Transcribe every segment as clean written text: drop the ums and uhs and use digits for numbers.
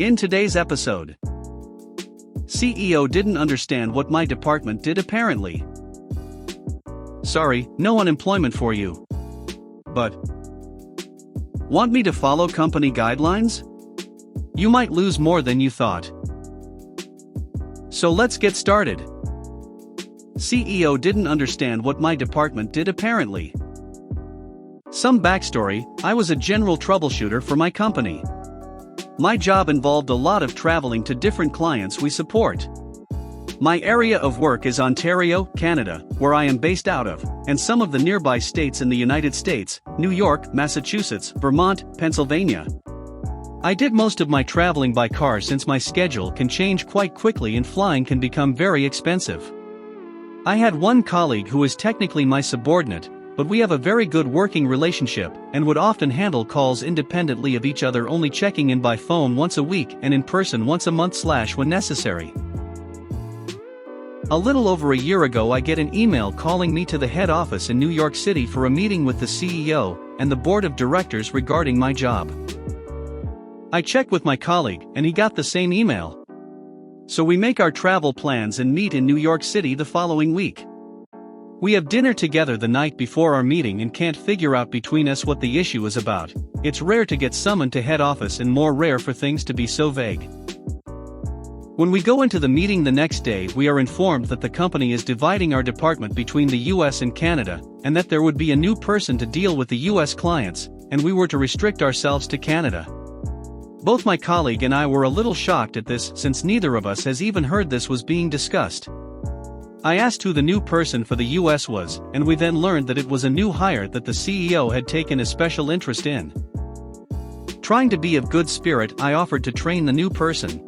In today's episode, CEO didn't understand what my department did apparently. Sorry, no unemployment for you. But want me to follow company guidelines? You might lose more than you thought. So let's get started. CEO didn't understand what my department did apparently. Some backstory: I was a general troubleshooter for my company. My job involved a lot of traveling to different clients we support. My area of work is Ontario, Canada, where I am based out of, and some of the nearby states in the United States: New York, Massachusetts, Vermont, Pennsylvania. I did most of my traveling by car since my schedule can change quite quickly and flying can become very expensive. I had one colleague who is technically my subordinate, but we have a very good working relationship and would often handle calls independently of each other, only checking in by phone once a week and in person once a month when necessary. A little over a year ago, I get an email calling me to the head office in New York City for a meeting with the CEO and the board of directors regarding my job. I checked with my colleague and he got the same email. So we make our travel plans and meet in New York City the following week. We have dinner together the night before our meeting and can't figure out between us what the issue is about. It's rare to get summoned to head office and more rare for things to be so vague. When we go into the meeting the next day, we are informed that the company is dividing our department between the US and Canada, and that there would be a new person to deal with the US clients, and we were to restrict ourselves to Canada. Both my colleague and I were a little shocked at this, since neither of us has even heard this was being discussed. I asked who the new person for the US was, and we then learned that it was a new hire that the CEO had taken a special interest in. Trying to be of good spirit, I offered to train the new person.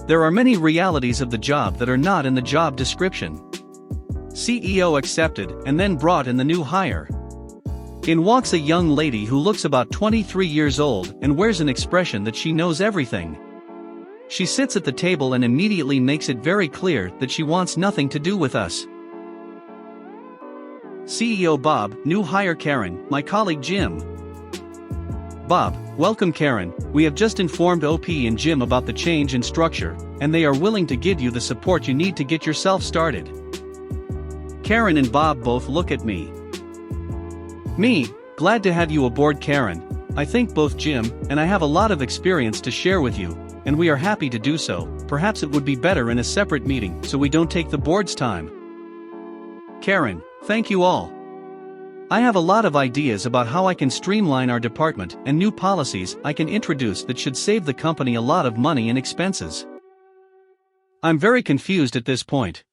There are many realities of the job that are not in the job description. CEO accepted and then brought in the new hire. In walks a young lady who looks about 23 years old and wears an expression that she knows everything. She sits at the table and immediately makes it very clear that she wants nothing to do with us. CEO Bob, new hire Karen, my colleague Jim. Bob: welcome Karen, we have just informed OP and Jim about the change in structure, and they are willing to give you the support you need to get yourself started. Karen and Bob both look at me. Me: glad to have you aboard Karen. I think both Jim and I have a lot of experience to share with you, and we are happy to do so. Perhaps it would be better in a separate meeting so we don't take the board's time. Karen: thank you all. I have a lot of ideas about how I can streamline our department and new policies I can introduce that should save the company a lot of money and expenses. I'm very confused at this point.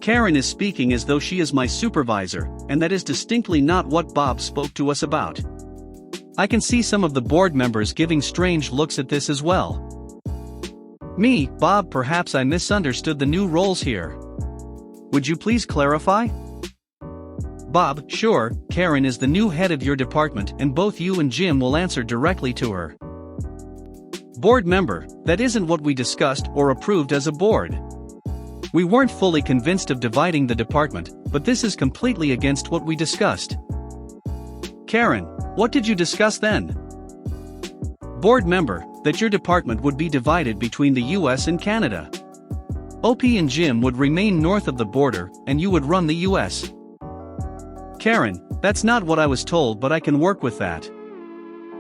Karen is speaking as though she is my supervisor, and that is distinctly not what Bob spoke to us about. I can see some of the board members giving strange looks at this as well. Me: Bob, perhaps I misunderstood the new roles here. Would you please clarify? Bob: sure, Karen is the new head of your department and both you and Jim will answer directly to her. Board member: that isn't what we discussed or approved as a board. We weren't fully convinced of dividing the department, but this is completely against what we discussed. Karen: what did you discuss then? Board member: that your department would be divided between the US and Canada. OP and Jim would remain north of the border, and you would run the US. Karen: that's not what I was told, but I can work with that.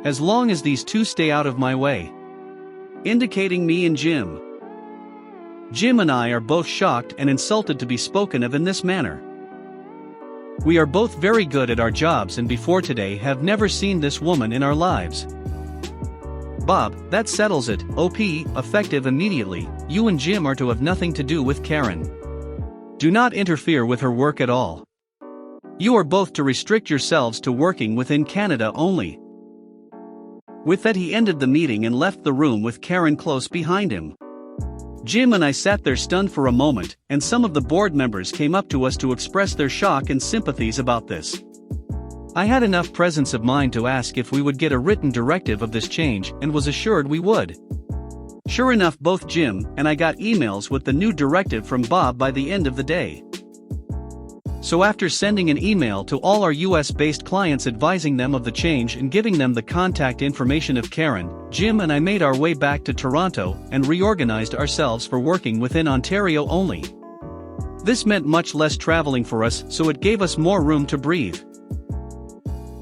As long as these two stay out of my way. Indicating me and Jim. Jim and I are both shocked and insulted to be spoken of in this manner. We are both very good at our jobs and before today have never seen this woman in our lives. Bob: that settles it, OP, effective immediately, you and Jim are to have nothing to do with Karen. Do not interfere with her work at all. You are both to restrict yourselves to working within Canada only. With that, he ended the meeting and left the room with Karen close behind him. Jim and I sat there stunned for a moment, and some of the board members came up to us to express their shock and sympathies about this. I had enough presence of mind to ask if we would get a written directive of this change and was assured we would. Sure enough, both Jim and I got emails with the new directive from Bob by the end of the day. So after sending an email to all our US-based clients advising them of the change and giving them the contact information of Karen, Jim and I made our way back to Toronto and reorganized ourselves for working within Ontario only. This meant much less traveling for us, so it gave us more room to breathe.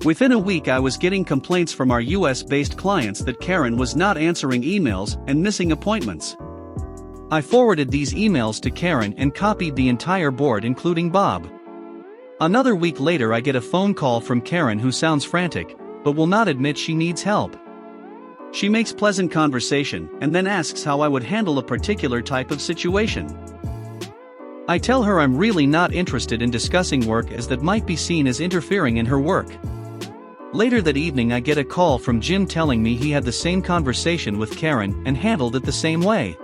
Within a week I was getting complaints from our US-based clients that Karen was not answering emails and missing appointments. I forwarded these emails to Karen and copied the entire board including Bob. Another week later I get a phone call from Karen who sounds frantic, but will not admit she needs help. She makes pleasant conversation and then asks how I would handle a particular type of situation. I tell her I'm really not interested in discussing work as that might be seen as interfering in her work. Later that evening I get a call from Jim telling me he had the same conversation with Karen and handled it the same way.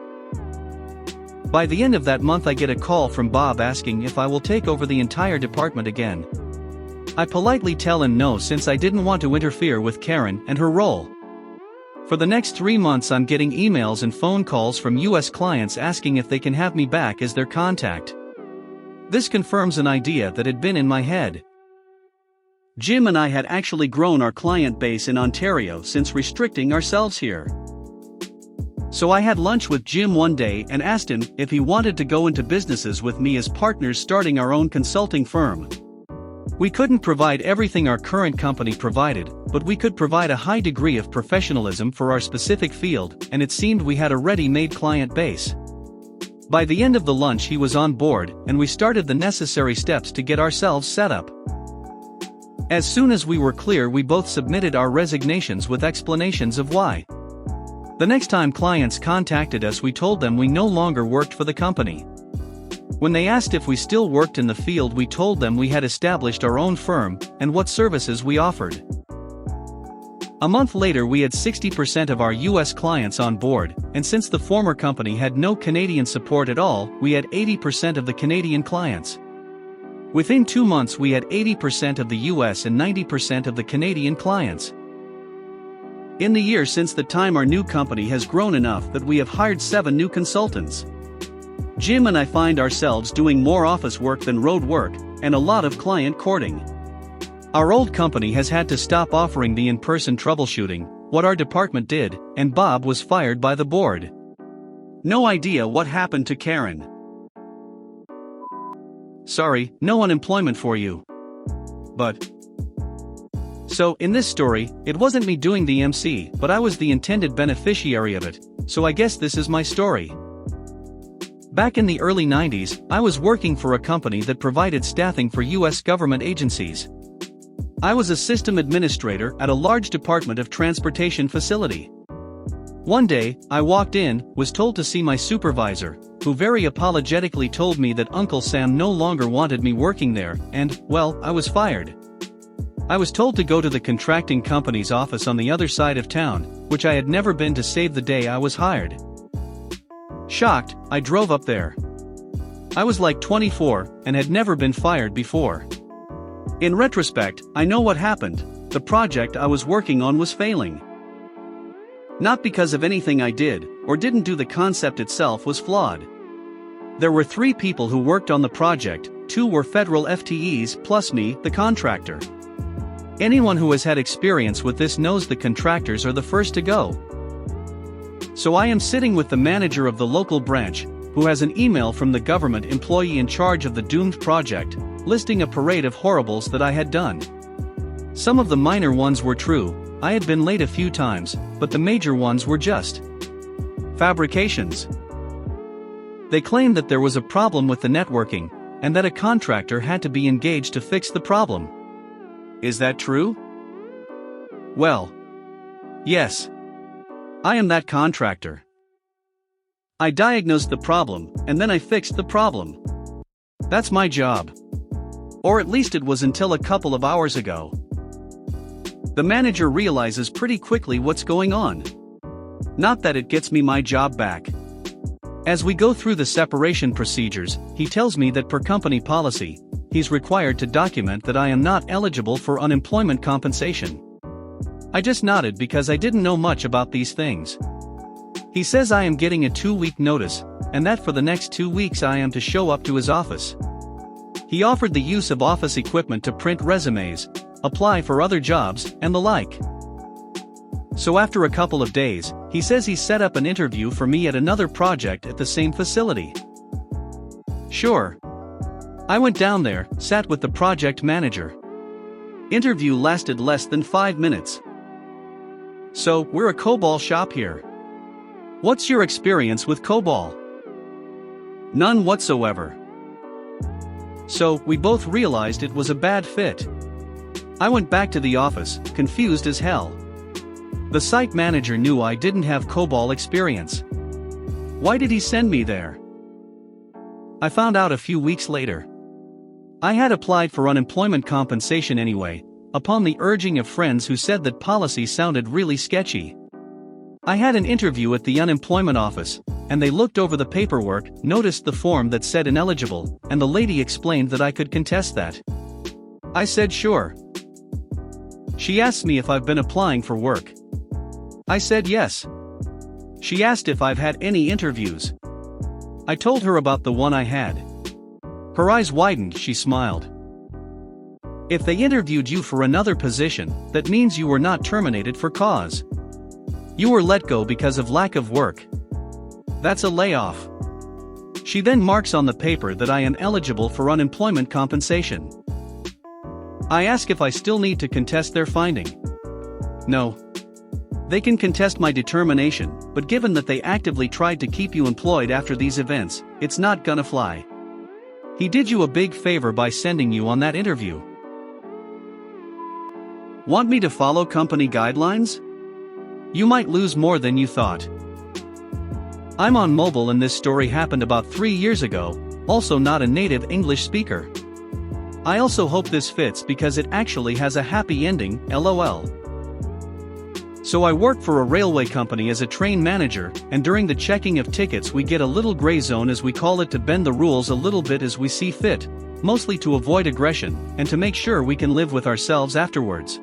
By the end of that month I get a call from Bob asking if I will take over the entire department again. I politely tell him no since I didn't want to interfere with Karen and her role. For the next 3 months I'm getting emails and phone calls from US clients asking if they can have me back as their contact. This confirms an idea that had been in my head. Jim and I had actually grown our client base in Ontario since restricting ourselves here. So I had lunch with Jim one day and asked him if he wanted to go into businesses with me as partners starting our own consulting firm. We couldn't provide everything our current company provided, but we could provide a high degree of professionalism for our specific field, and it seemed we had a ready-made client base. By the end of the lunch he was on board, and we started the necessary steps to get ourselves set up. As soon as we were clear we both submitted our resignations with explanations of why. The next time clients contacted us we told them we no longer worked for the company. When they asked if we still worked in the field we told them we had established our own firm and what services we offered. A month later we had 60% of our US clients on board, and since the former company had no Canadian support at all, we had 80% of the Canadian clients. Within 2 months we had 80% of the US and 90% of the Canadian clients. In the year since the time our new company has grown enough that we have hired 7 new consultants. Jim and I find ourselves doing more office work than road work, and a lot of client courting. Our old company has had to stop offering the in-person troubleshooting, what our department did, and Bob was fired by the board. No idea what happened to Karen. Sorry, no unemployment for you. But so, in this story, it wasn't me doing the MC, but I was the intended beneficiary of it, so I guess this is my story. Back in the early 90s, I was working for a company that provided staffing for US government agencies. I was a system administrator at a large Department of Transportation facility. One day, I walked in, was told to see my supervisor, who very apologetically told me that Uncle Sam no longer wanted me working there, and, well, I was fired. I was told to go to the contracting company's office on the other side of town, which I had never been to save the day I was hired. Shocked, I drove up there. I was like 24, and had never been fired before. In retrospect, I know what happened. The project I was working on was failing. Not because of anything I did, or didn't do. The concept itself was flawed. There were 3 people who worked on the project, 2 were federal FTEs plus me, the contractor. Anyone who has had experience with this knows the contractors are the first to go. So I am sitting with the manager of the local branch, who has an email from the government employee in charge of the doomed project, listing a parade of horribles that I had done. Some of the minor ones were true, I had been late a few times, but the major ones were just fabrications. They claimed that there was a problem with the networking, and that a contractor had to be engaged to fix the problem. Is that true? Well, yes. I am that contractor. I diagnosed the problem, and then I fixed the problem. That's my job. Or at least it was until a couple of hours ago. The manager realizes pretty quickly what's going on. Not that it gets me my job back. As we go through the separation procedures, he tells me that per company policy, he's required to document that I am not eligible for unemployment compensation. I just nodded because I didn't know much about these things. He says I am getting a 2-week notice, and that for the next 2 weeks I am to show up to his office. He offered the use of office equipment to print resumes, apply for other jobs, and the like. So after a couple of days, he says he set up an interview for me at another project at the same facility. Sure. I went down there, sat with the project manager. Interview lasted less than 5 minutes. So, we're a COBOL shop here. What's your experience with COBOL? None whatsoever. So, we both realized it was a bad fit. I went back to the office, confused as hell. The site manager knew I didn't have COBOL experience. Why did he send me there? I found out a few weeks later. I had applied for unemployment compensation anyway, upon the urging of friends who said that policy sounded really sketchy. I had an interview at the unemployment office, and they looked over the paperwork, noticed the form that said ineligible, and the lady explained that I could contest that. I said sure. She asked me if I've been applying for work. I said yes. She asked if I've had any interviews. I told her about the one I had. Her eyes widened, she smiled. If they interviewed you for another position, that means you were not terminated for cause. You were let go because of lack of work. That's a layoff. She then marks on the paper that I am eligible for unemployment compensation. I ask if I still need to contest their finding. No. They can contest my determination, but given that they actively tried to keep you employed after these events, it's not gonna fly. He did you a big favor by sending you on that interview. Want me to follow company guidelines? You might lose more than you thought. I'm on mobile and this story happened about 3 years ago, also not a native English speaker. I also hope this fits because it actually has a happy ending, lol. So I work for a railway company as a train manager, and during the checking of tickets we get a little gray zone as we call it to bend the rules a little bit as we see fit, mostly to avoid aggression, and to make sure we can live with ourselves afterwards.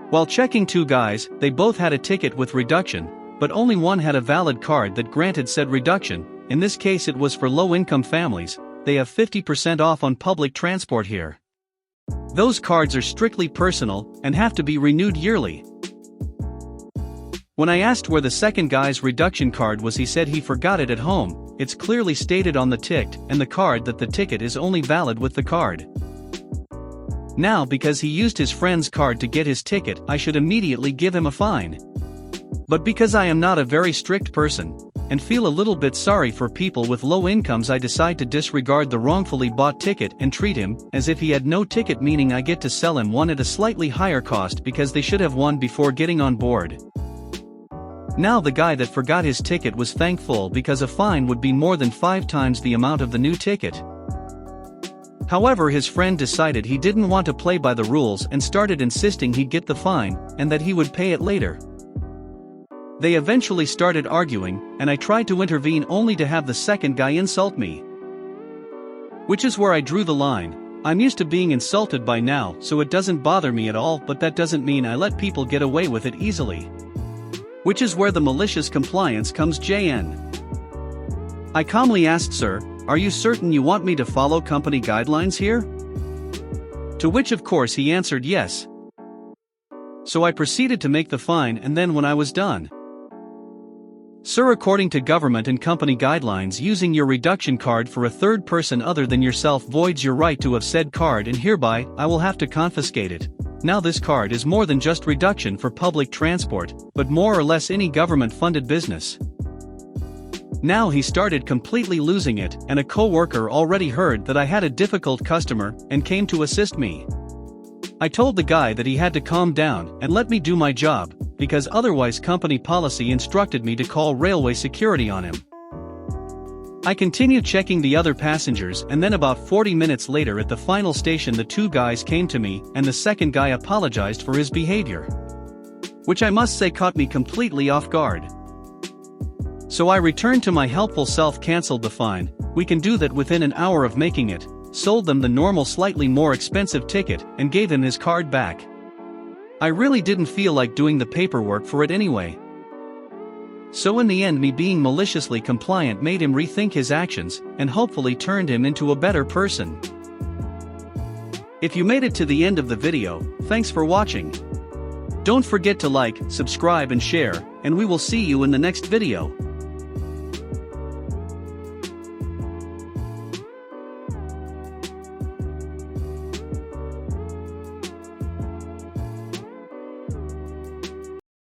While checking 2 guys, they both had a ticket with reduction, but only one had a valid card that granted said reduction. In this case it was for low-income families. They have 50% off on public transport here. Those cards are strictly personal, and have to be renewed yearly. When I asked where the second guy's reduction card was, he said he forgot it at home. It's clearly stated on the ticket and the card that the ticket is only valid with the card. Now because he used his friend's card to get his ticket, I should immediately give him a fine. But because I am not a very strict person, and feel a little bit sorry for people with low incomes, I decide to disregard the wrongfully bought ticket and treat him as if he had no ticket, meaning I get to sell him one at a slightly higher cost because they should have one before getting on board. Now the guy that forgot his ticket was thankful because a fine would be more than 5 times the amount of the new ticket. However, his friend decided he didn't want to play by the rules and started insisting he'd get the fine, and that he would pay it later. They eventually started arguing, and I tried to intervene only to have the second guy insult me. Which is where I drew the line. I'm used to being insulted by now, so it doesn't bother me at all, but that doesn't mean I let people get away with it easily. Which is where the malicious compliance comes in. I calmly asked, "Sir, are you certain you want me to follow company guidelines here?" To which of course he answered yes. So I proceeded to make the fine, and then when I was done, "Sir, according to government and company guidelines, using your reduction card for a third person other than yourself voids your right to have said card, and hereby, I will have to confiscate it. Now this card is more than just reduction for public transport, but more or less any government-funded business." Now he started completely losing it, and a co-worker already heard that I had a difficult customer, and came to assist me. I told the guy that he had to calm down and let me do my job, because otherwise company policy instructed me to call railway security on him. I continued checking the other passengers, and then about 40 minutes later at the final station the 2 guys came to me, and the second guy apologized for his behavior. Which I must say caught me completely off guard. So I returned to my helpful self, cancelled the fine, we can do that within an hour of making it, sold them the normal slightly more expensive ticket, and gave him his card back. I really didn't feel like doing the paperwork for it anyway. So in the end, me being maliciously compliant made him rethink his actions and hopefully turned him into a better person. If you made it to the end of the video, thanks for watching. Don't forget to like, subscribe and share, and we will see you in the next video.